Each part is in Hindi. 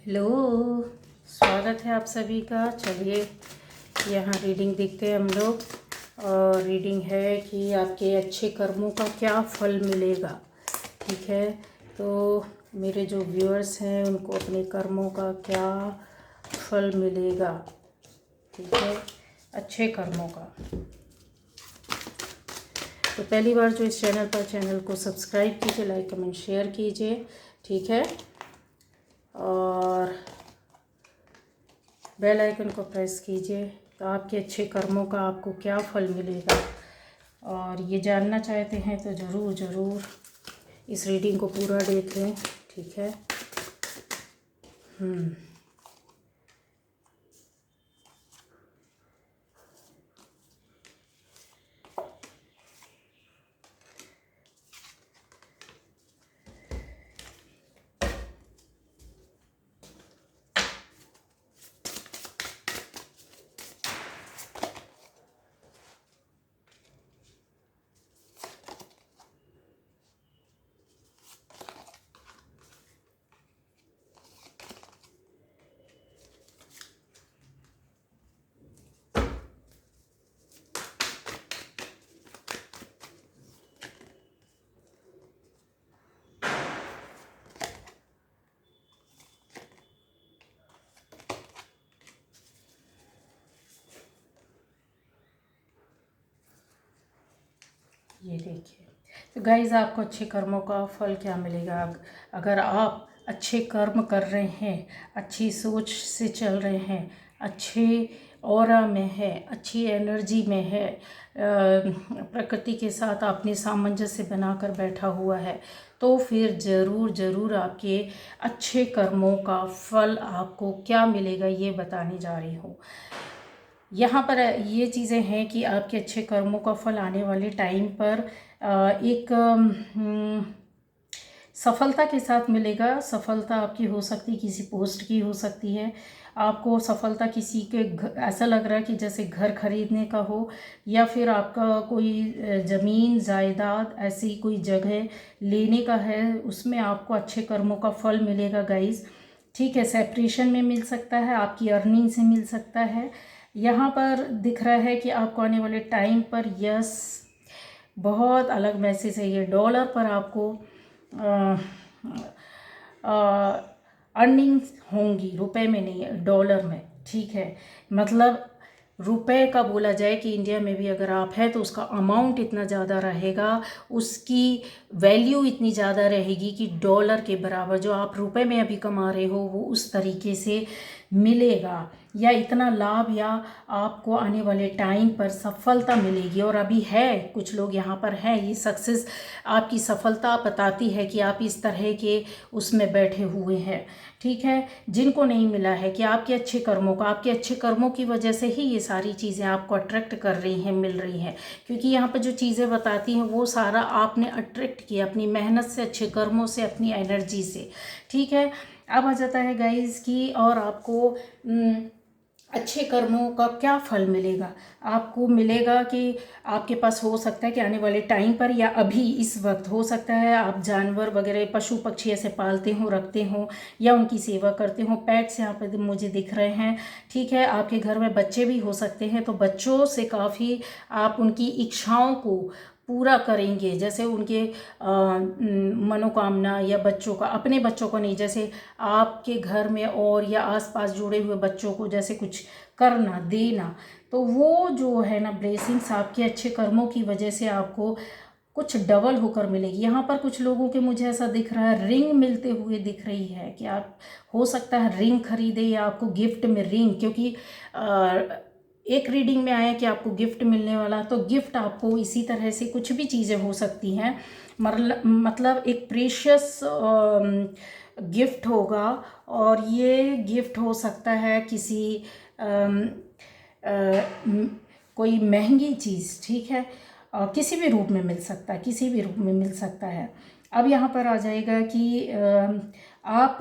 हेलो, स्वागत है आप सभी का। चलिए यहाँ रीडिंग देखते हैं हम लोग। और रीडिंग है कि आपके अच्छे कर्मों का क्या फल मिलेगा। ठीक है, तो मेरे जो व्यूअर्स हैं उनको अपने कर्मों का क्या फल मिलेगा। ठीक है, अच्छे कर्मों का। तो पहली बार जो इस चैनल को सब्सक्राइब कीजिए, लाइक कमेंट शेयर कीजिए। ठीक है, और बेल आइकन को प्रेस कीजिए। तो आपके अच्छे कर्मों का आपको क्या फल मिलेगा, और ये जानना चाहते हैं तो ज़रूर इस रीडिंग को पूरा देख लें। ठीक है। ये देखिए, तो गाइज़ आपको अच्छे कर्मों का फल क्या मिलेगा। अगर आप अच्छे कर्म कर रहे हैं, अच्छी सोच से चल रहे हैं, अच्छे ऑरा में है, अच्छी एनर्जी में है, प्रकृति के साथ आपने सामंजस्य बनाकर बैठा हुआ है, तो फिर ज़रूर आपके अच्छे कर्मों का फल आपको क्या मिलेगा ये बताने जा रही हूँ। यहाँ पर ये चीज़ें हैं कि आपके अच्छे कर्मों का फल आने वाले टाइम पर एक सफलता के साथ मिलेगा। सफलता आपकी हो सकती है, किसी पोस्ट की हो सकती है। आपको सफलता किसी के ऐसा लग रहा है कि जैसे घर खरीदने का हो, या फिर आपका कोई ज़मीन जायदाद ऐसी कोई जगह लेने का है, उसमें आपको अच्छे कर्मों का फल मिलेगा गाइज़। ठीक है, सेपरेशन में मिल सकता है, आपकी अर्निंग से मिल सकता है। यहाँ पर दिख रहा है कि आपको आने वाले टाइम पर यस बहुत अलग मैसेज है। ये डॉलर पर आपको अर्निंग्स होंगी, रुपए में नहीं, डॉलर में। ठीक है, मतलब रुपए का बोला जाए कि इंडिया में भी अगर आप हैं तो उसका अमाउंट इतना ज़्यादा रहेगा, उसकी वैल्यू इतनी ज़्यादा रहेगी कि डॉलर के बराबर जो आप रुपए में अभी कमा रहे हो वो उस तरीके से मिलेगा, या इतना लाभ या आपको आने वाले टाइम पर सफलता मिलेगी। और अभी है, कुछ लोग यहाँ पर हैं, ये सक्सेस आपकी सफलता बताती है कि आप इस तरह के उसमें बैठे हुए हैं। ठीक है, जिनको नहीं मिला है कि आपके अच्छे कर्मों का, आपके अच्छे कर्मों की वजह से ही ये सारी चीज़ें आपको अट्रैक्ट कर रही हैं, मिल रही हैं। क्योंकि यहाँ पर जो चीज़ें बताती हैं वो सारा आपने अट्रैक्ट किया अपनी मेहनत से, अच्छे कर्मों से, अपनी एनर्जी से। ठीक है, अब आ जाता है गाइज़ की, और आपको अच्छे कर्मों का क्या फल मिलेगा। आपको मिलेगा कि आपके पास हो सकता है कि आने वाले टाइम पर या अभी इस वक्त हो सकता है आप जानवर वगैरह, पशु पक्षी ऐसे पालते हो, रखते हो, या उनकी सेवा करते हो। पेट्स यहाँ पर मुझे दिख रहे हैं। ठीक है, आपके घर में बच्चे भी हो सकते हैं, तो बच्चों से काफ़ी आप उनकी इच्छाओं को पूरा करेंगे। जैसे उनके मनोकामना, या बच्चों का, अपने बच्चों को नहीं, जैसे आपके घर में और या आसपास जुड़े हुए बच्चों को जैसे कुछ करना देना, तो वो जो है ना ब्लेसिंग्स आपके अच्छे कर्मों की वजह से आपको कुछ डबल होकर मिलेगी। यहाँ पर कुछ लोगों के मुझे ऐसा दिख रहा है रिंग मिलते हुए दिख रही है कि आप हो सकता है रिंग खरीदे, या आपको गिफ्ट में रिंग, क्योंकि एक रीडिंग में आया कि आपको गिफ्ट मिलने वाला, तो गिफ्ट आपको इसी तरह से कुछ भी चीज़ें हो सकती हैं। मतलब एक प्रीशियस गिफ्ट होगा, और ये गिफ्ट हो सकता है किसी कोई महंगी चीज़। ठीक है, किसी भी रूप में मिल सकता है, किसी भी रूप में मिल सकता है। अब यहाँ पर आ जाएगा कि आप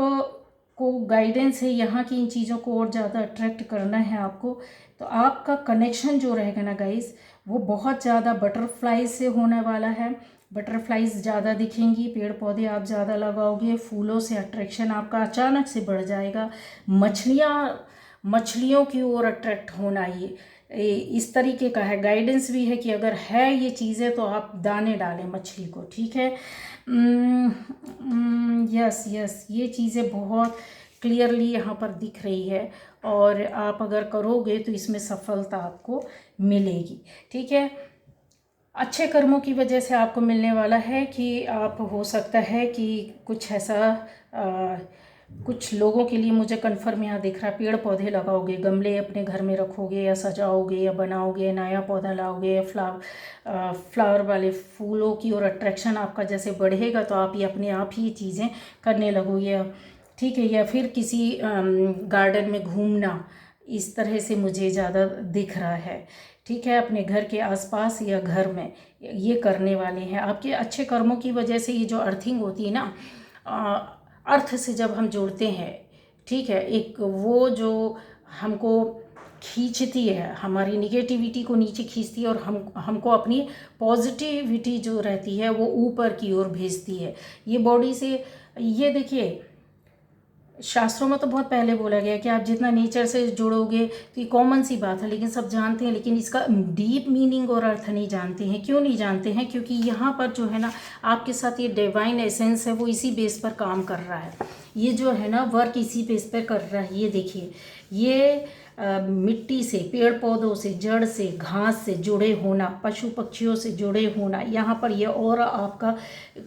को गाइडेंस है यहाँ की, इन चीज़ों को और ज़्यादा अट्रैक्ट करना है आपको, तो आपका कनेक्शन जो रहेगा ना गाइस, वो बहुत ज़्यादा बटरफ्लाई से होने वाला है, बटरफ्लाइज ज़्यादा दिखेंगी, पेड़ पौधे आप ज़्यादा लगाओगे, फूलों से अट्रैक्शन आपका अचानक से बढ़ जाएगा। मछलियों की ओर अट्रैक्ट होना, ये इस तरीके का है। गाइडेंस भी है कि अगर है ये चीज़ें तो आप दाने डालें मछली को, ठीक है। यस यस, ये चीज़ें बहुत क्लियरली यहाँ पर दिख रही है, और आप अगर करोगे तो इसमें सफलता आपको मिलेगी, ठीक है। अच्छे कर्मों की वजह से आपको मिलने वाला है कि आप, हो सकता है कि कुछ ऐसा कुछ लोगों के लिए, मुझे कन्फर्म यहाँ दिख रहा है, पेड़ पौधे लगाओगे, गमले अपने घर में रखोगे या सजाओगे या बनाओगे, नया पौधा लाओगे, या फ्लावर वाले फूलों की और अट्रैक्शन आपका जैसे बढ़ेगा तो आप ये अपने आप ही चीज़ें करने लगोगे, ठीक है। या फिर किसी गार्डन में घूमना, इस तरह से मुझे ज़्यादा दिख रहा है, ठीक है। अपने घर के आसपास या घर में ये करने वाले हैं। आपके अच्छे कर्मों की वजह से ये जो अर्थिंग होती है ना, अर्थ से जब हम जुड़ते हैं, ठीक है, एक वो जो हमको खींचती है, हमारी निगेटिविटी को नीचे खींचती है, और हमको अपनी पॉजिटिविटी जो रहती है वो ऊपर की ओर भेजती है। ये बॉडी से, ये देखिए, शास्त्रों में तो बहुत पहले बोला गया कि आप जितना नेचर से जुड़ोगे, तो ये कॉमन सी बात है, लेकिन सब जानते हैं, लेकिन इसका डीप मीनिंग और अर्थ नहीं जानते हैं। क्यों नहीं जानते हैं? क्योंकि यहाँ पर जो है ना, आपके साथ ये डिवाइन एसेंस है, वो इसी बेस पर काम कर रहा है। ये जो है ना, वर्क इसी बेस पर कर रहा है। ये देखिए, ये मिट्टी से, पेड़ पौधों से, जड़ से, घास से जुड़े होना, पशु पक्षियों से जुड़े होना, यहाँ पर ये और आपका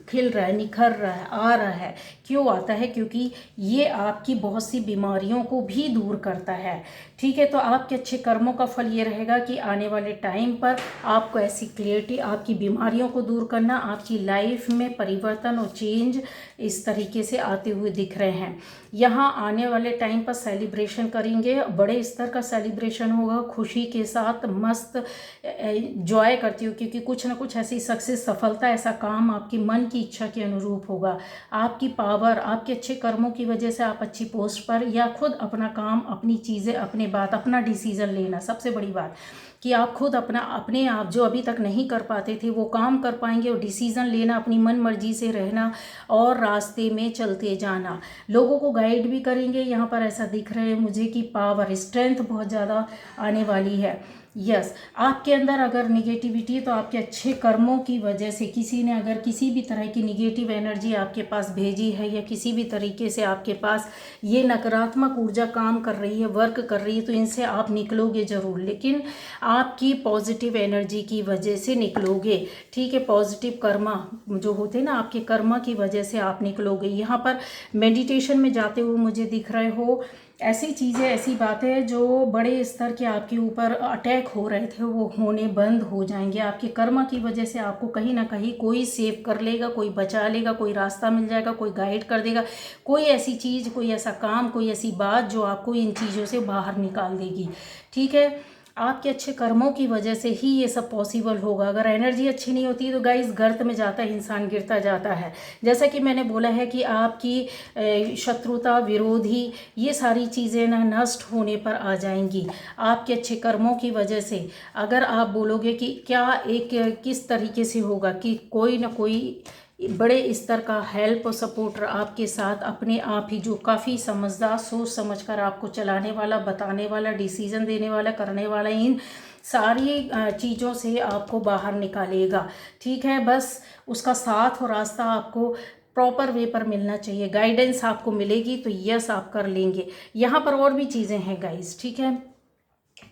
खिल रहा है, निखर रहा है, आ रहा है। क्यों आता है? क्योंकि ये आपकी बहुत सी बीमारियों को भी दूर करता है, ठीक है। तो आपके अच्छे कर्मों का फल ये रहेगा कि आने वाले टाइम पर आपको ऐसी क्लियरिटी, आपकी बीमारियों को दूर करना, आपकी लाइफ में परिवर्तन और चेंज इस तरीके से आते हुए दिख रहे हैं। यहाँ आने वाले टाइम पर सेलिब्रेशन करेंगे, बड़े स्तर का सेलिब्रेशन होगा, खुशी के साथ मस्त एंजॉय करती हूँ, क्योंकि कुछ ना कुछ ऐसी सक्सेस, सफलता, ऐसा काम आपकी मन की इच्छा के अनुरूप होगा। आपकी पावर, आपके अच्छे कर्मों की वजह से आप अच्छी पोस्ट पर, या खुद अपना काम, अपनी चीज़ें, अपने बात, अपना डिसीज़न लेना, सबसे बड़ी बात कि आप खुद अपने आप जो अभी तक नहीं कर पाते थे वो काम कर पाएंगे, और डिसीज़न लेना, अपनी मन मर्जी से रहना और रास्ते में चलते जाना। लोगों को गाइड भी करेंगे। यहाँ पर ऐसा दिख रहा है मुझे कि पावर, स्ट्रेंथ बहुत ज़्यादा आने वाली है। यस, आपके अंदर अगर निगेटिविटी है तो आपके अच्छे कर्मों की वजह से, किसी ने अगर किसी भी तरह की निगेटिव एनर्जी आपके पास भेजी है, या किसी भी तरीके से आपके पास ये नकारात्मक ऊर्जा काम कर रही है, वर्क कर रही है, तो इनसे आप निकलोगे ज़रूर, लेकिन आपकी पॉजिटिव एनर्जी की वजह से निकलोगे, ठीक है। पॉजिटिव कर्मा जो होते हैं ना, आपके कर्मा की वजह से आप निकलोगे। यहाँ पर मेडिटेशन में जाते हुए मुझे दिख रहे हो, ऐसी चीज़ें, ऐसी बातें जो बड़े स्तर के आपके ऊपर अटैक हो रहे थे वो होने बंद हो जाएंगे। आपके कर्म की वजह से आपको कहीं ना कहीं कोई सेव कर लेगा, कोई बचा लेगा, कोई रास्ता मिल जाएगा, कोई गाइड कर देगा, कोई ऐसी चीज़, कोई ऐसा काम, कोई ऐसी बात जो आपको इन चीज़ों से बाहर निकाल देगी, ठीक है। आपके अच्छे कर्मों की वजह से ही ये सब पॉसिबल होगा। अगर एनर्जी अच्छी नहीं होती तो गाइस गर्त में जाता है इंसान, गिरता जाता है। जैसा कि मैंने बोला है कि आपकी शत्रुता, विरोधी, ये सारी चीज़ें ना नष्ट होने पर आ जाएंगी आपके अच्छे कर्मों की वजह से। अगर आप बोलोगे कि क्या एक किस तरीके से होगा, कि कोई ना कोई बड़े स्तर का हेल्प और सपोर्टर आपके साथ अपने आप ही, जो काफ़ी समझदार, सोच समझकर आपको चलाने वाला, बताने वाला, डिसीजन देने वाला, करने वाला, इन सारी चीज़ों से आपको बाहर निकालेगा, ठीक है। बस उसका साथ और रास्ता आपको प्रॉपर वे पर मिलना चाहिए, गाइडेंस आपको मिलेगी तो यस आप कर लेंगे। यहाँ पर और भी चीज़ें हैं गाइस, ठीक है,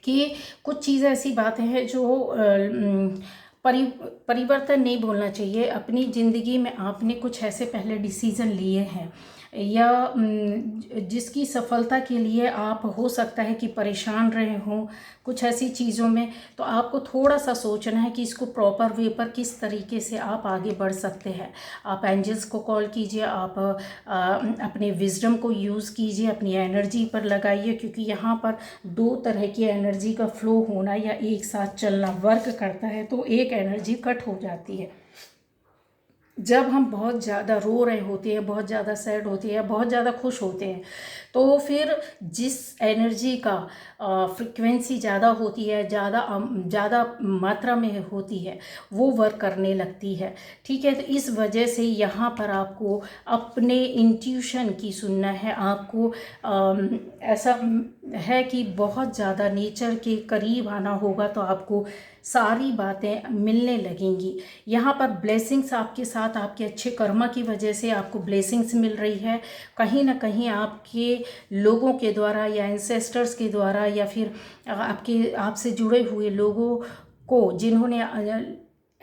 कि कुछ चीज़ें ऐसी बातें हैं जो परिवर्तन नहीं बोलना चाहिए। अपनी ज़िंदगी में आपने कुछ ऐसे पहले डिसीज़न लिए हैं, या जिसकी सफलता के लिए आप, हो सकता है कि परेशान रहे हों कुछ ऐसी चीज़ों में, तो आपको थोड़ा सा सोचना है कि इसको प्रॉपर वे पर किस तरीके से आप आगे बढ़ सकते हैं। आप एंजल्स को कॉल कीजिए, आप अपने विजडम को यूज़ कीजिए, अपनी एनर्जी पर लगाइए, क्योंकि यहाँ पर दो तरह की एनर्जी का फ्लो होना या एक साथ चलना वर्क करता है, तो एक एनर्जी कट हो जाती है। जब हम बहुत ज़्यादा रो रहे होते हैं, बहुत ज़्यादा सैड होते हैं, बहुत ज़्यादा खुश होते हैं, तो फिर जिस एनर्जी का फ्रिक्वेंसी ज़्यादा होती है, ज़्यादा मात्रा में होती है, वो वर्क करने लगती है। ठीक है, तो इस वजह से यहाँ पर आपको अपने इंट्यूशन की सुनना है। आपको ऐसा है कि बहुत ज़्यादा नेचर के करीब आना होगा, तो आपको सारी बातें मिलने लगेंगी। यहाँ पर ब्लेसिंग्स आपके साथ, आपके अच्छे कर्मा की वजह से आपको ब्लेसिंग्स मिल रही है। कहीं ना कहीं आपके लोगों के द्वारा या एंसेस्टर्स के द्वारा या फिर आपसे जुड़े हुए लोगों को, जिन्होंने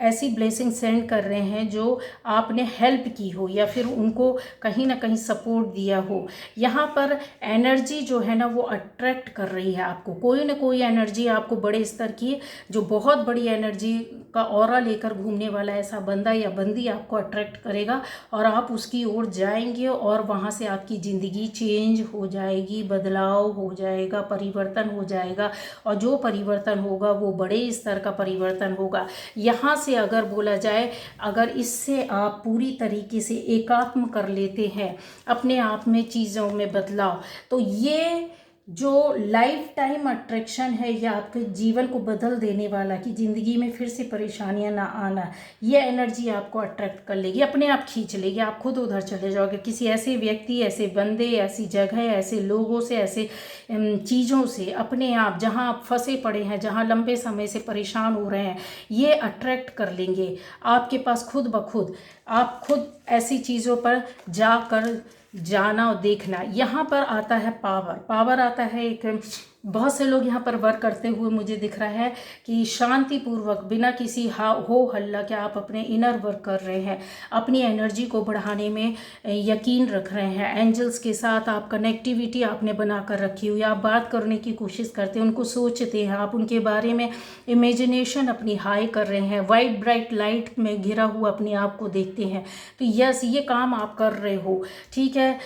ऐसी ब्लेसिंग सेंड कर रहे हैं जो आपने हेल्प की हो या फिर उनको कहीं ना कहीं सपोर्ट दिया हो। यहाँ पर एनर्जी जो है ना वो अट्रैक्ट कर रही है आपको। कोई ना कोई एनर्जी आपको बड़े स्तर की, जो बहुत बड़ी एनर्जी का ऑरा लेकर घूमने वाला ऐसा बंदा या बंदी आपको अट्रैक्ट करेगा और आप उसकी ओर जाएंगे और वहाँ से आपकी ज़िंदगी चेंज हो जाएगी, बदलाव हो जाएगा, परिवर्तन हो जाएगा। और जो परिवर्तन होगा वो बड़े स्तर का परिवर्तन होगा। यहाँ से अगर बोला जाए, अगर इससे आप पूरी तरीके से एकात्म कर लेते हैं अपने आप में चीज़ों में बदलाव, तो ये जो लाइफ टाइम अट्रैक्शन है, या आपके जीवन को बदल देने वाला कि ज़िंदगी में फिर से परेशानियां ना आना, ये एनर्जी आपको अट्रैक्ट कर लेगी, अपने आप खींच लेगी। आप खुद उधर चले जाओगे किसी ऐसे व्यक्ति, ऐसे बंदे, ऐसी जगह, ऐसे लोगों से, ऐसे चीज़ों से, अपने आप जहां आप फंसे पड़े हैं, जहां लंबे समय से परेशान हो रहे हैं, ये अट्रैक्ट कर लेंगे आपके पास खुद ब खुद। आप खुद ऐसी चीज़ों पर जाकर जाना और देखना। यहाँ पर आता है पावर। पावर आता है एक, बहुत से लोग यहाँ पर वर्क करते हुए मुझे दिख रहा है कि शांतिपूर्वक बिना किसी हो हल्ला के आप अपने इनर वर्क कर रहे हैं, अपनी एनर्जी को बढ़ाने में यकीन रख रहे हैं। एंजल्स के साथ आप कनेक्टिविटी आपने बना कर रखी हुई, आप बात करने की कोशिश करते हैं, उनको सोचते हैं, आप उनके बारे में इमेजिनेशन अपनी हाई कर रहे हैं, वाइट ब्राइट लाइट में घिरा हुआ अपने आप को देखते हैं। तो यस, ये काम आप कर रहे हो। ठीक है,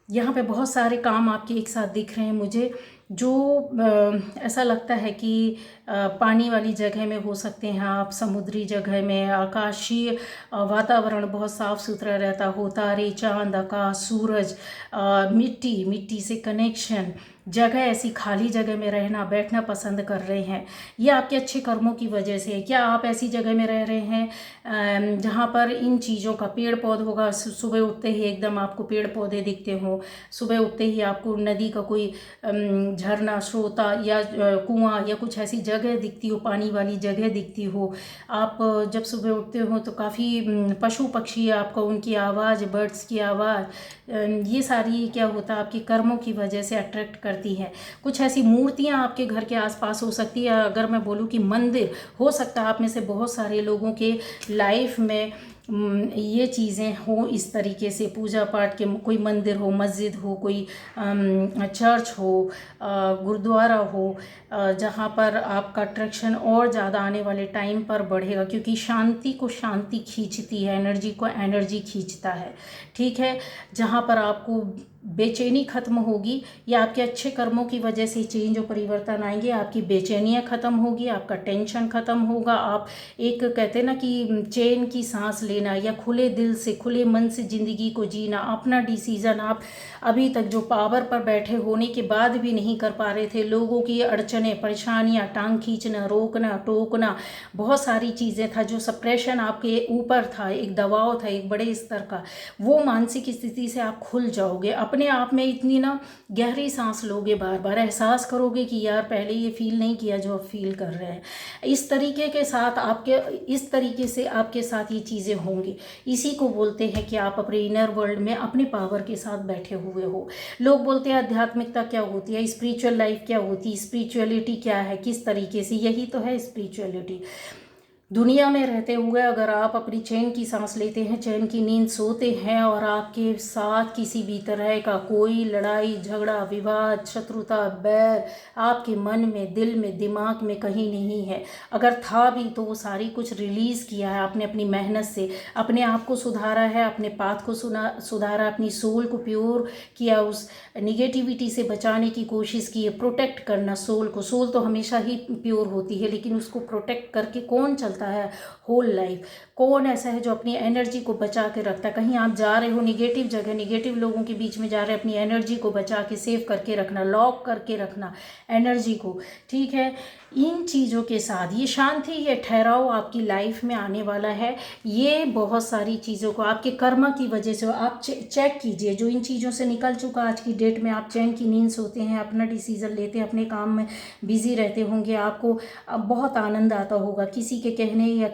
यहाँ पे बहुत सारे काम आपके एक साथ दिख रहे हैं मुझे, जो ऐसा लगता है कि पानी वाली जगह में हो सकते हैं आप, समुद्री जगह में, आकाशीय वातावरण बहुत साफ़ सुथरा रहता हो, तारे, चांद, आकाश, सूरज, मिट्टी से कनेक्शन, जगह ऐसी खाली जगह में रहना बैठना पसंद कर रहे हैं। ये आपके अच्छे कर्मों की वजह से है। क्या आप ऐसी जगह में रह रहे हैं जहाँ पर इन चीज़ों का, पेड़ पौधों का, सुबह उठते ही एकदम आपको पेड़ पौधे दिखते हों, सुबह उठते ही आपको नदी का कोई झरना, स्रोता या कुआं या कुछ ऐसी जगह दिखती हो, पानी वाली जगह दिखती हो। आप जब सुबह उठते हो तो काफ़ी पशु पक्षी आपको, उनकी आवाज़, बर्ड्स की आवाज़, ये सारी क्या होता है आपके कर्मों की वजह से अट्रैक्ट करती है। कुछ ऐसी मूर्तियाँ आपके घर के आसपास हो सकती है। अगर मैं बोलूँ कि मंदिर, हो सकता है आप में से बहुत सारे लोगों के लाइफ में ये चीज़ें हो, इस तरीके से पूजा पाठ के कोई मंदिर हो, मस्जिद हो, कोई चर्च हो, गुरुद्वारा हो, जहाँ पर आपका अट्रैक्शन और ज़्यादा आने वाले टाइम पर बढ़ेगा, क्योंकि शांति को शांति खींचती है, एनर्जी को एनर्जी खींचता है। ठीक है, जहाँ पर आपको बेचैनी खत्म होगी, या आपके अच्छे कर्मों की वजह से चेंज और परिवर्तन आएंगे, आपकी बेचैनियाँ खत्म होगी, आपका टेंशन खत्म होगा। आप एक कहते हैं ना कि चैन की सांस लेना, या खुले दिल से, खुले मन से ज़िंदगी को जीना, अपना डिसीज़न आप अभी तक जो पावर पर बैठे होने के बाद भी नहीं कर पा रहे थे, लोगों की अड़चनें, परेशानियाँ, टांग खींचना, रोकना, टोकना, बहुत सारी चीज़ें था, जो सप्रेशन आपके ऊपर था, एक दबाव था एक बड़े स्तर का, वो मानसिक स्थिति से आप खुल जाओगे। अपने आप में इतनी ना गहरी सांस लोगे, बार बार एहसास करोगे कि यार पहले ये फील नहीं किया जो आप फील कर रहे हैं। इस तरीके के साथ आपके, इस तरीके से आपके साथ ये चीज़ें होंगी। इसी को बोलते हैं कि आप अपने इनर वर्ल्ड में अपने पावर के साथ बैठे हुए हो। लोग बोलते हैं आध्यात्मिकता क्या होती है, स्पिरिचुअल लाइफ क्या होती है, स्पिरिचुअलिटी क्या है, किस तरीके से, यही तो है स्पिरिचुअलिटी। दुनिया में रहते हुए अगर आप अपनी चैन की सांस लेते हैं, चैन की नींद सोते हैं, और आपके साथ किसी भी तरह का कोई लड़ाई झगड़ा, विवाद, शत्रुता, बैर आपके मन में, दिल में, दिमाग में कहीं नहीं है, अगर था भी तो वो सारी कुछ रिलीज़ किया है आपने अपनी मेहनत से, अपने आप को सुधारा है, अपने पाथ को सुधारा, अपनी सोल को प्योर किया, उस निगेटिविटी से बचाने की कोशिश की है, प्रोटेक्ट करना सोल को। सोल तो हमेशा ही प्योर होती है, लेकिन उसको प्रोटेक्ट करके कौन चलता चलता है होल लाइफ। कौन ऐसा है जो अपनी एनर्जी को बचा के रखता है? कहीं आप जा रहे हो निगेटिव जगह, निगेटिव लोगों के बीच में जा रहे हैं, अपनी एनर्जी को बचा के सेव करके रखना, लॉक करके रखना एनर्जी को, ठीक है। इन चीज़ों के साथ ये शांति, ये ठहराव आपकी लाइफ में आने वाला है। ये बहुत सारी चीज़ों को आपके कर्म की वजह से आप चेक कीजिए। जो इन चीज़ों से निकल चुका आज की डेट में, आप चैन की नींद सोते हैं, अपना डिसीज़न लेते हैं, अपने काम में बिजी रहते होंगे, आपको अब बहुत आनंद आता होगा। किसी के कहने या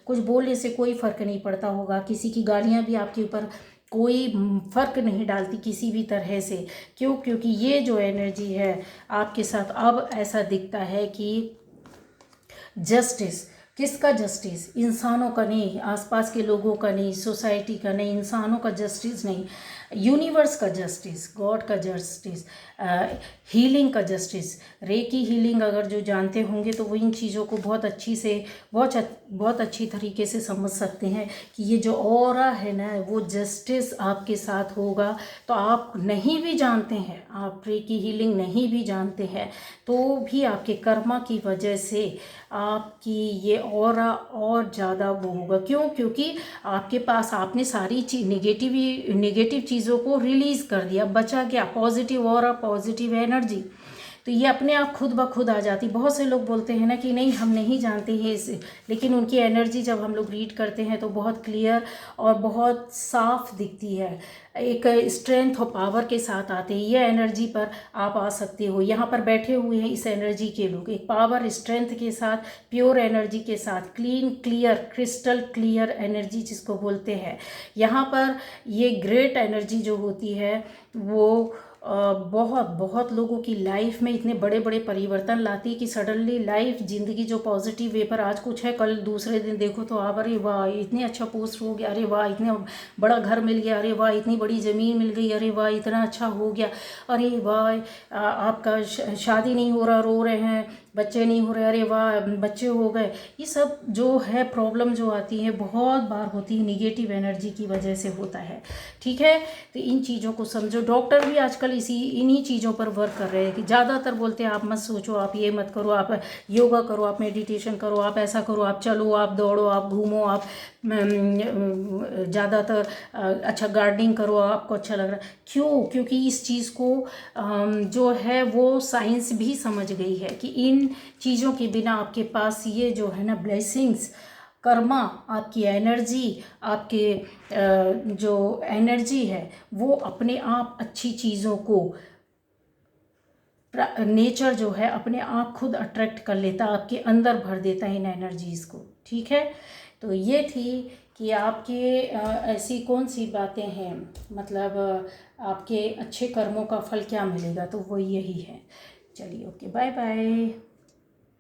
कुछ बोलने से कोई फ़र्क नहीं पड़ता होगा। किसी की गालियाँ भी आपके ऊपर कोई फ़र्क नहीं डालती किसी भी तरह से। क्यों? क्योंकि ये जो एनर्जी है आपके साथ अब ऐसा दिखता है कि जस्टिस, किसका जस्टिस? इंसानों का नहीं, आसपास के लोगों का नहीं, सोसाइटी का नहीं, इंसानों का जस्टिस नहीं, यूनिवर्स का जस्टिस, गॉड का जस्टिस, हीलिंग का जस्टिस। रेकी हीलिंग अगर जो जानते होंगे तो वो इन चीज़ों को बहुत अच्छी से बहुत अच्छी तरीके से समझ सकते हैं कि ये जो ऑरा है ना, वो जस्टिस आपके साथ होगा। तो आप नहीं भी जानते हैं, आप रेकी हीलिंग नहीं भी जानते हैं, तो भी आपके कर्मा की वजह से आपकी ये ऑरा और ज़्यादा वो होगा। क्यों? क्योंकि आपके पास आपने सारी नेगेटिव चीज़ों को रिलीज़ कर दिया, बचा क्या? Positive aura, positive energy. तो ये अपने आप खुद ब खुद आ जाती। बहुत से लोग बोलते हैं ना कि नहीं हम नहीं जानते हैं इसे, लेकिन उनकी एनर्जी जब हम लोग रीड करते हैं तो बहुत क्लियर और बहुत साफ दिखती है। एक स्ट्रेंथ और पावर के साथ आते हैं। ये एनर्जी पर आप आ सकते हो। यहाँ पर बैठे हुए हैं इस एनर्जी के लोग, एक पावर स्ट्रेंथ के साथ, प्योर एनर्जी के साथ, clean clear crystal clear energy जिसको बोलते हैं। यहाँ पर ये ग्रेट एनर्जी जो होती है वो बहुत लोगों की लाइफ में इतने बड़े बड़े परिवर्तन लाती है कि सडनली लाइफ, ज़िंदगी जो पॉजिटिव वे पर आज कुछ है, कल दूसरे दिन देखो तो आप अरे वाह इतने अच्छा पोस्ट हो गया, अरे वाह इतने बड़ा घर मिल गया, अरे वाह इतनी बड़ी ज़मीन मिल गई, अरे वाह इतना अच्छा हो गया, अरे वाह आपका शादी नहीं हो रहा, रो रहे हैं, बच्चे नहीं हो रहे, अरे वाह बच्चे हो गए। ये सब जो है प्रॉब्लम जो आती है बहुत बार होती है निगेटिव एनर्जी की वजह से होता है, ठीक है। तो इन चीज़ों को समझो। डॉक्टर भी आजकल इन्हीं चीज़ों पर वर्क कर रहे हैं कि ज़्यादातर बोलते हैं आप मत सोचो, आप ये मत करो, आप योगा करो, आप मेडिटेशन करो, आप ऐसा करो, आप चलो, आप दौड़ो, आप घूमो, आप ज़्यादातर अच्छा गार्डनिंग करो, आपको अच्छा लग रहा है। क्यों? क्योंकि इस चीज़ को जो है वो साइंस भी समझ गई है कि इन चीज़ों के बिना आपके पास ये जो है ना ब्लेसिंग्स, कर्मा, आपकी एनर्जी, आपके जो एनर्जी है वो अपने आप अच्छी चीज़ों को नेचर जो है अपने आप खुद अट्रैक्ट कर लेता, आपके अंदर भर देता है इन एनर्जीज़ को, ठीक है। तो ये थी कि आपके ऐसी कौन सी बातें हैं, मतलब आपके अच्छे कर्मों का फल क्या मिलेगा, तो वो यही है। चलिए ओके, बाय बाय।